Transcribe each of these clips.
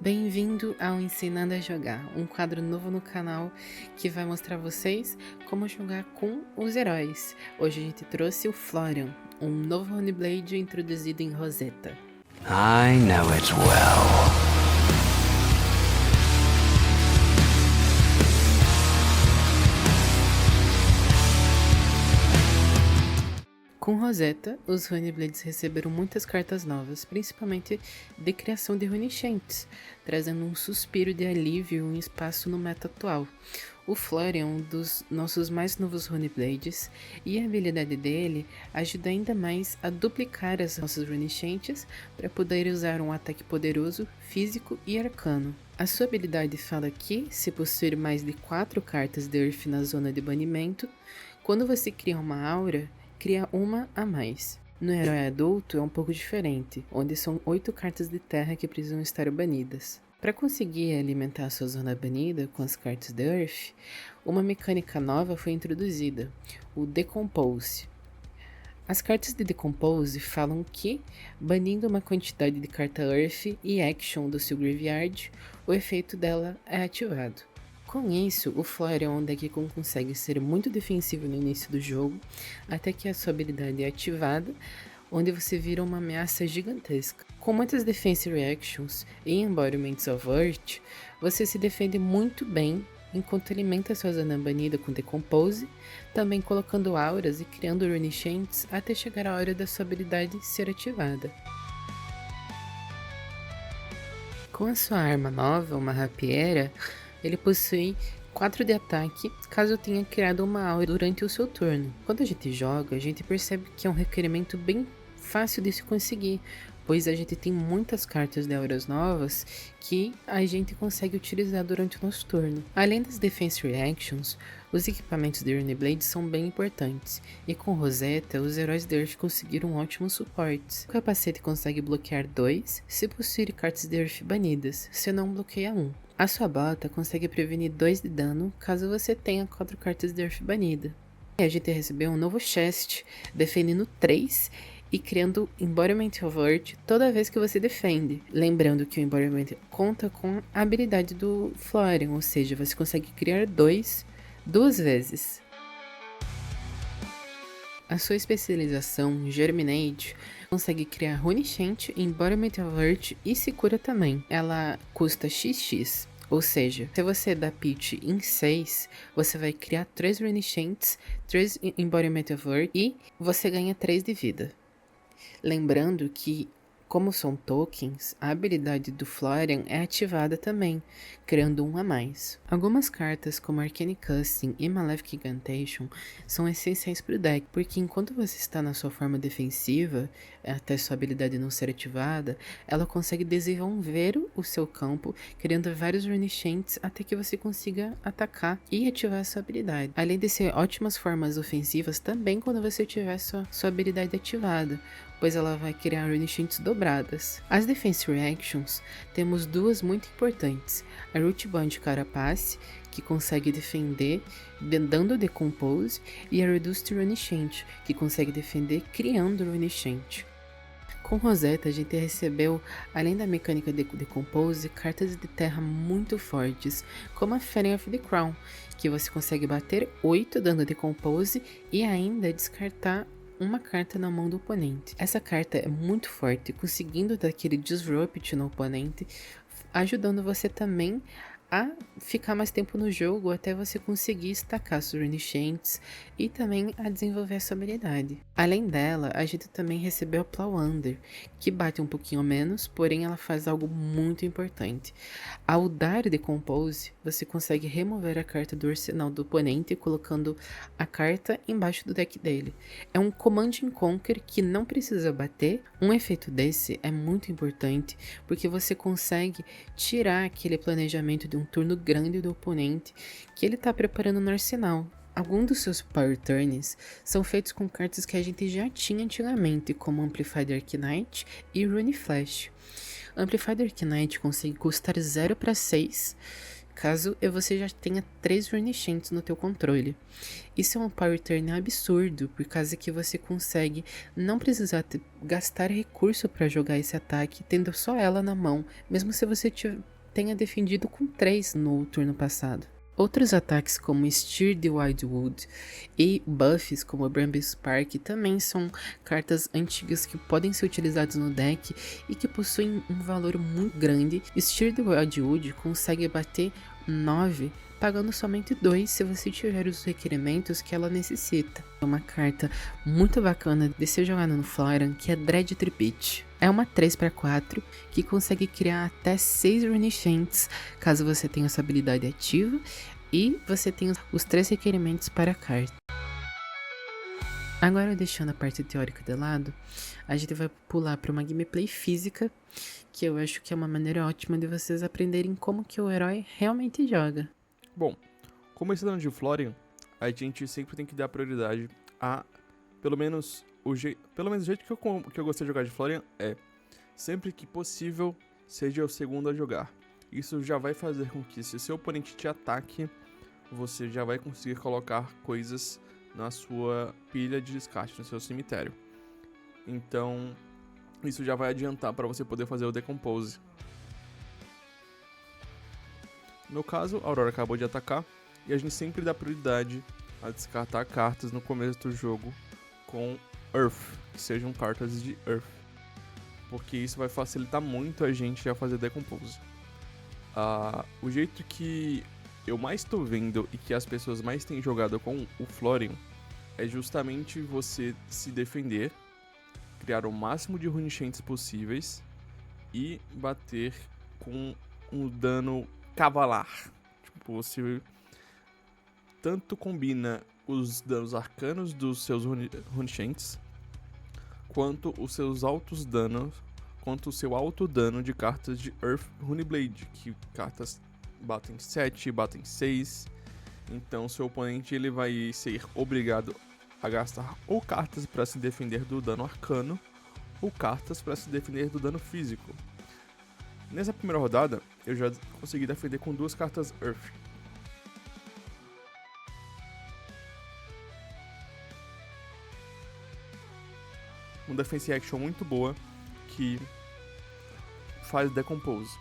Bem-vindo ao Ensinando a Jogar, um quadro novo no canal que vai mostrar a vocês como jogar com os heróis. Hoje a gente trouxe o Florian, um novo Honeyblade introduzido em Rosetta. I know it well. Com Rosetta, os Honeyblades receberam muitas cartas novas, principalmente de criação de Runichantes, trazendo um suspiro de alívio e um espaço no meta atual. O Florian é um dos nossos mais novos Honeyblades, e a habilidade dele ajuda ainda mais a duplicar as nossas Runichantes para poder usar um ataque poderoso, físico e arcano. A sua habilidade fala que, se possuir mais de 4 cartas de Earth na zona de banimento, quando você cria uma aura, cria uma a mais. No herói adulto é um pouco diferente, onde são 8 cartas de terra que precisam estar banidas. Para conseguir alimentar a sua zona banida com as cartas de Earth, uma mecânica nova foi introduzida, o Decompose. As cartas de Decompose falam que, banindo uma quantidade de carta Earth e Action do seu Graveyard, o efeito dela é ativado. Com isso, o Florian é um deck que consegue ser muito defensivo no início do jogo, até que a sua habilidade é ativada, onde você vira uma ameaça gigantesca. Com muitas Defense Reactions e Embodiments of Earth, você se defende muito bem enquanto alimenta sua zona banida com Decompose, também colocando auras e criando Runichantes até chegar a hora da sua habilidade ser ativada. Com a sua arma nova, uma rapiera, ele possui 4 de ataque, caso tenha criado uma aura durante o seu turno. Quando a gente joga, a gente percebe que é um requerimento bem fácil de se conseguir, pois a gente tem muitas cartas de auras novas que a gente consegue utilizar durante o nosso turno. Além das Defense Reactions, os equipamentos de Honeyblade são bem importantes, e com Rosetta, os heróis de Earth conseguiram ótimos suportes. O capacete consegue bloquear 2 se possuir cartas de Earth banidas, se não bloqueia 1. A sua bota consegue prevenir 2 de dano caso você tenha 4 cartas de Earth banida. E a gente recebeu um novo chest, defendendo 3 e criando Embodiment of Earth toda vez que você defende. Lembrando que o Embodiment conta com a habilidade do Florian, ou seja, você consegue criar 2 duas vezes. A sua especialização, Germinate, consegue criar Runichantes, Embodiment of Earth e se cura também. Ela custa XX, ou seja, se você dá pitch em 6, você vai criar 3 Runichantes, 3 Embodiment of Earth e você ganha 3 de vida. Lembrando que, como são tokens, a habilidade do Florian é ativada também, criando um a mais. Algumas cartas como Arcane Custom e Malefic Incantation são essenciais para o deck, porque enquanto você está na sua forma defensiva, até sua habilidade não ser ativada, ela consegue desenvolver o seu campo, criando vários Runichantes até que você consiga atacar e ativar sua habilidade. Além de ser ótimas formas ofensivas também quando você tiver sua habilidade ativada, pois ela vai criar Runichantes dobradas. As Defense Reactions, temos duas muito importantes. A Root Bond Carapace, que consegue defender dando Decompose, e a Reduced Runichantes, que consegue defender criando Runichantes. Com Rosetta, a gente recebeu, além da mecânica de Decompose, cartas de terra muito fortes, como a Fanny of the Crown, que você consegue bater 8 dando Decompose e ainda descartar uma carta na mão do oponente. Essa carta é muito forte, conseguindo dar aquele disrupt no oponente, ajudando você também a ficar mais tempo no jogo até você conseguir estacar suas Runichantes e também a desenvolver essa habilidade. Além dela, a gente também recebeu a Plowlander, que bate um pouquinho menos, porém ela faz algo muito importante. Ao dar Decompose, você consegue remover a carta do arsenal do oponente colocando a carta embaixo do deck dele. É um Command and Conquer que não precisa bater. Um efeito desse é muito importante porque você consegue tirar aquele planejamento de um turno grande do oponente que ele está preparando no arsenal. Alguns dos seus Power Turns são feitos com cartas que a gente já tinha antigamente, como Amplified Arcanite e Rune Flash. Amplified Arcanite consegue custar 0 para 6, caso você já tenha 3 Runescentes no teu controle. Isso é um power turn absurdo, por causa que você consegue não precisar gastar recurso para jogar esse ataque, tendo só ela na mão, mesmo se você tenha defendido com 3 no turno passado. Outros ataques como Steer the Wildwood e buffs como Bramble Spark também são cartas antigas que podem ser utilizadas no deck e que possuem um valor muito grande. Steer the Wildwood consegue bater 9 pagando somente 2 se você tiver os requerimentos que ela necessita. É uma carta muito bacana de ser jogada no Florian, que é Dread Tripit. É uma 3/4 que consegue criar até 6 Runescentes, caso você tenha essa habilidade ativa e você tenha os 3 requerimentos para a carta. Agora, deixando a parte teórica de lado, a gente vai pular para uma gameplay física, que eu acho que é uma maneira ótima de vocês aprenderem como que o herói realmente joga. Bom, começando de Florian, a gente sempre tem que dar prioridade a, pelo menos o jeito que eu gostei de jogar de Florian é, sempre que possível, seja o segundo a jogar. Isso já vai fazer com que, se seu oponente te ataque, você já vai conseguir colocar coisas na sua pilha de descarte, no seu cemitério. Então, isso já vai adiantar para você poder fazer o Decompose. No caso, a Aurora acabou de atacar, e a gente sempre dá prioridade a descartar cartas no começo do jogo com Earth, que sejam cartas de Earth, porque isso vai facilitar muito a gente a fazer Decompose. O jeito que eu mais estou vendo e que as pessoas mais têm jogado com o Florian é justamente você se defender, criar o máximo de Runescentes possíveis e bater com um dano cavalar. Tipo, você tanto combina os danos arcanos dos seus Runescentes, quanto os seus altos danos, quanto o seu alto dano de cartas de Earth Runeblade, que cartas batem 7, batem 6. Então seu oponente ele vai ser obrigado a gastar ou cartas para se defender do dano arcano, ou cartas para se defender do dano físico. Nessa primeira rodada, eu já consegui defender com 2 cartas Earth. Uma defense action muito boa que faz Decompose.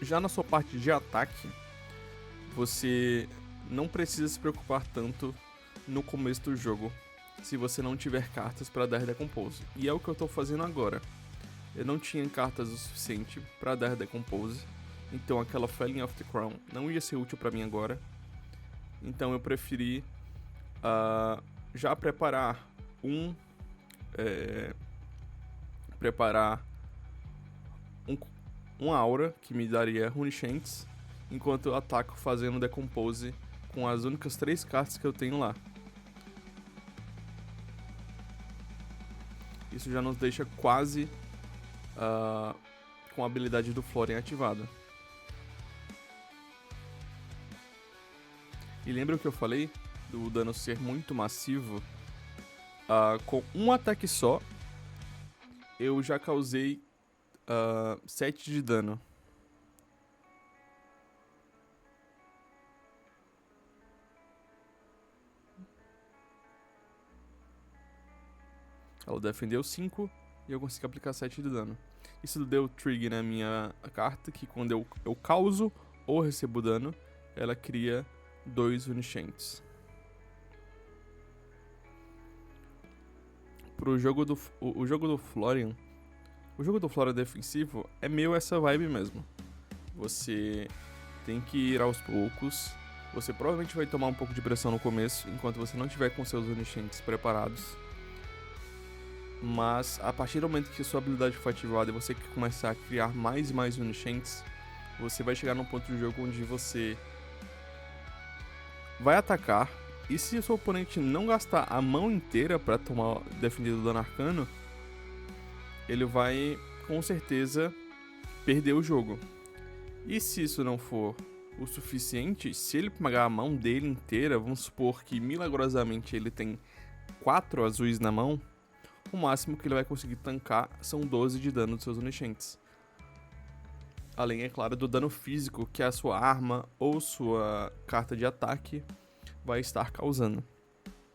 Já na sua parte de ataque, você não precisa se preocupar tanto no começo do jogo se você não tiver cartas para dar Decompose. E é o que eu estou fazendo agora. Eu não tinha cartas o suficiente para dar Decompose, então aquela Felling of the Crown não ia ser útil para mim agora. Então eu preferi já preparar uma aura que me daria Runescentes, enquanto eu ataco fazendo Decompose com as únicas 3 cartas que eu tenho lá. Isso já nos deixa quase com a habilidade do Florian ativada. E lembra o que eu falei do dano ser muito massivo? Com um ataque só, eu já causei 7 de dano. Ela defendeu 5 e eu consegui aplicar 7 de dano. Isso deu trigger na minha carta, que quando eu causo ou recebo dano, ela cria 2 Runescentes. O jogo do Florian, o jogo do Florian defensivo é meio essa vibe mesmo. Você tem que ir aos poucos. Você provavelmente vai tomar um pouco de pressão no começo, enquanto você não tiver com seus Runescentes preparados. Mas a partir do momento que a sua habilidade for ativada e você começar a criar mais e mais Runescentes, você vai chegar num ponto do jogo onde você vai atacar, e se o seu oponente não gastar a mão inteira para defender do dano arcano, ele vai com certeza perder o jogo. E se isso não for o suficiente, se ele pegar a mão dele inteira, vamos supor que milagrosamente ele tem 4 azuis na mão, o máximo que ele vai conseguir tancar são 12 de dano dos seus Unishints. Além, é claro, do dano físico que a sua arma ou sua carta de ataque vai estar causando.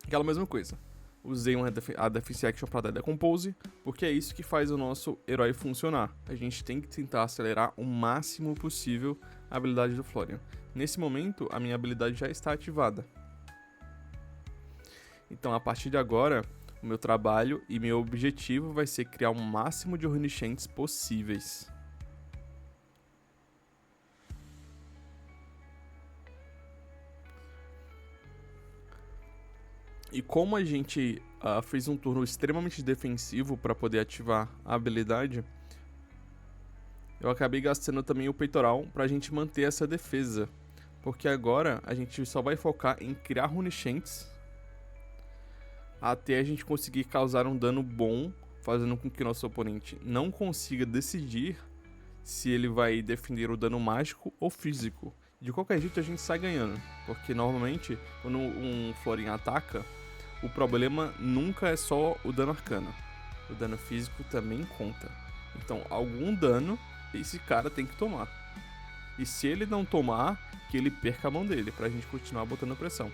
Aquela mesma coisa. Usei a Defense Action para dar Decompose, porque é isso que faz o nosso herói funcionar. A gente tem que tentar acelerar o máximo possível a habilidade do Florian. Nesse momento, a minha habilidade já está ativada. Então, a partir de agora, o meu trabalho e meu objetivo vai ser criar o máximo de Runishanks possíveis. E como a gente fez um turno extremamente defensivo para poder ativar a habilidade, eu acabei gastando também o peitoral para a gente manter essa defesa. Porque agora a gente só vai focar em criar Runishanks até a gente conseguir causar um dano bom, fazendo com que nosso oponente não consiga decidir se ele vai defender o dano mágico ou físico. De qualquer jeito a gente sai ganhando, porque normalmente quando um Florian ataca, o problema nunca é só o dano arcano, o dano físico também conta. Então algum dano esse cara tem que tomar, e se ele não tomar, que ele perca a mão dele, pra gente continuar botando pressão.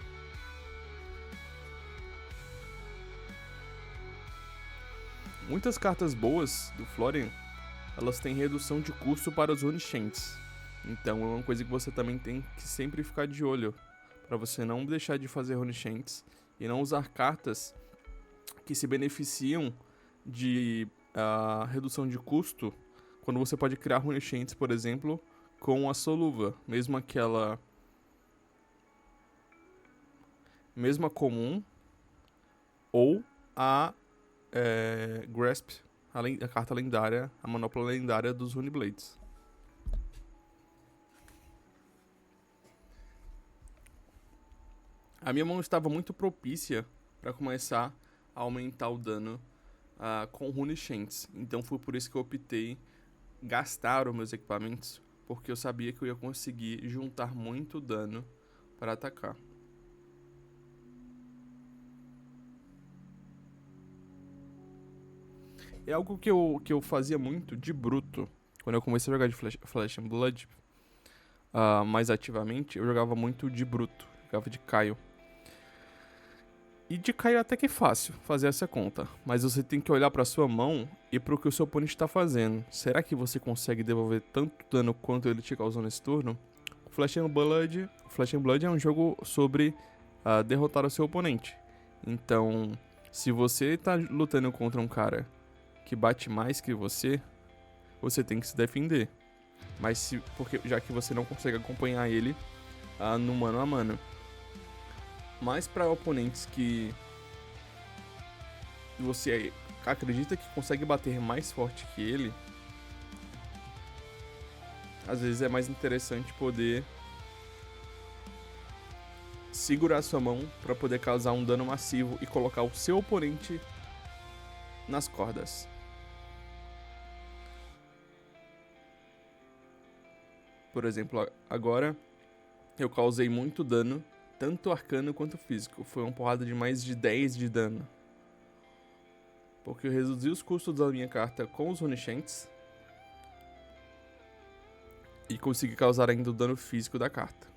Muitas cartas boas do Florian, elas têm redução de custo para os Unishanks. Então é uma coisa que você também tem que sempre ficar de olho, para você não deixar de fazer Runishanks e não usar cartas que se beneficiam de redução de custo, quando você pode criar Runishanks, por exemplo, com a Soluva, mesmo aquela mesma comum, ou a Grasp, a carta lendária, a manopla lendária dos Runeblades. A minha mão estava muito propícia para começar a aumentar o dano com Runishanks. Então foi por isso que eu optei gastar os meus equipamentos, porque eu sabia que eu ia conseguir juntar muito dano para atacar. É algo que eu fazia muito de bruto. Quando eu comecei a jogar de Flesh and Blood mais ativamente, eu jogava muito de bruto, jogava de Kaio. E de Kaio até que é fácil fazer essa conta, mas você tem que olhar para sua mão e para o que o seu oponente está fazendo. Será que você consegue devolver tanto dano quanto ele te causou nesse turno? Flesh and Blood é um jogo sobre derrotar o seu oponente. Então, se você está lutando contra um cara que bate mais que você tem que se defender. Mas já que você não consegue acompanhar ele no mano a mano. Mas para oponentes que você acredita que consegue bater mais forte que ele, às vezes é mais interessante poder segurar sua mão para poder causar um dano massivo e colocar o seu oponente nas cordas. Por exemplo, agora eu causei muito dano, tanto arcano quanto físico. Foi uma porrada de mais de 10 de dano. Porque eu reduzi os custos da minha carta com os Runishanks e consegui causar ainda o dano físico da carta.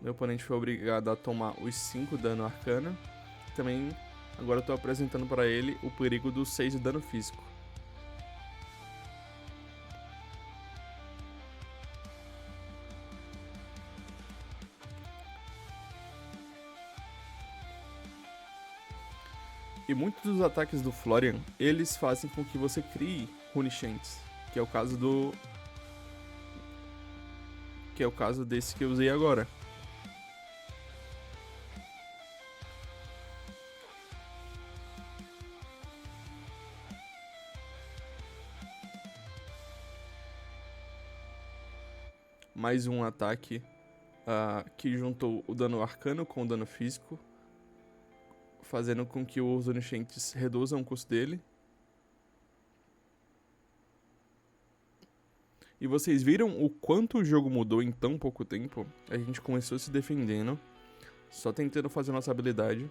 Meu oponente foi obrigado a tomar os 5 dano arcano. Também agora eu estou apresentando para ele o perigo dos 6 de dano físico. E muitos dos ataques do Florian, eles fazem com que você crie Runishanks, que é o caso desse que eu usei agora. Mais um ataque que juntou o dano arcano com o dano físico, fazendo com que os Unishanks reduzam o custo dele. E vocês viram o quanto o jogo mudou em tão pouco tempo? A gente começou se defendendo, só tentando fazer nossa habilidade.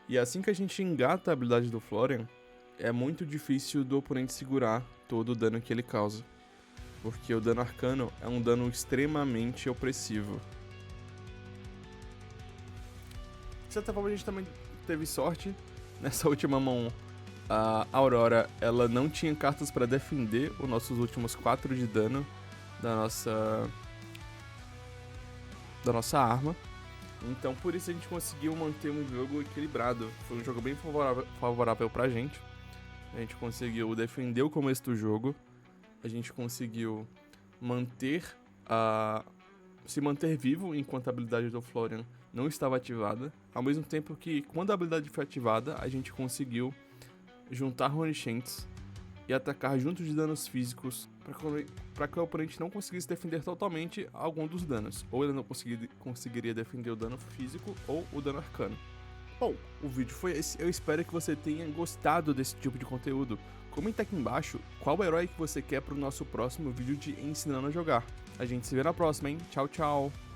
E assim que a gente engata a habilidade do Florian, é muito difícil do oponente segurar todo o dano que ele causa. Porque o dano arcano é um dano extremamente opressivo. De certa forma a gente também teve sorte. Nessa última mão, a Aurora ela não tinha cartas para defender os nossos últimos 4 de dano da nossa arma. Então por isso a gente conseguiu manter um jogo equilibrado. Foi um jogo bem favorável pra gente. A gente conseguiu defender o começo do jogo. A gente conseguiu se manter vivo enquanto a habilidade do Florian não estava ativada. Ao mesmo tempo que, quando a habilidade foi ativada, a gente conseguiu juntar Runescentes e atacar juntos de danos físicos para que o oponente não conseguisse defender totalmente algum dos danos. Ou ele não conseguiria defender o dano físico ou o dano arcano. Bom, o vídeo foi esse. Eu espero que você tenha gostado desse tipo de conteúdo. Comenta aqui embaixo qual herói que você quer para o nosso próximo vídeo de Ensinando a Jogar. A gente se vê na próxima, hein? Tchau, tchau!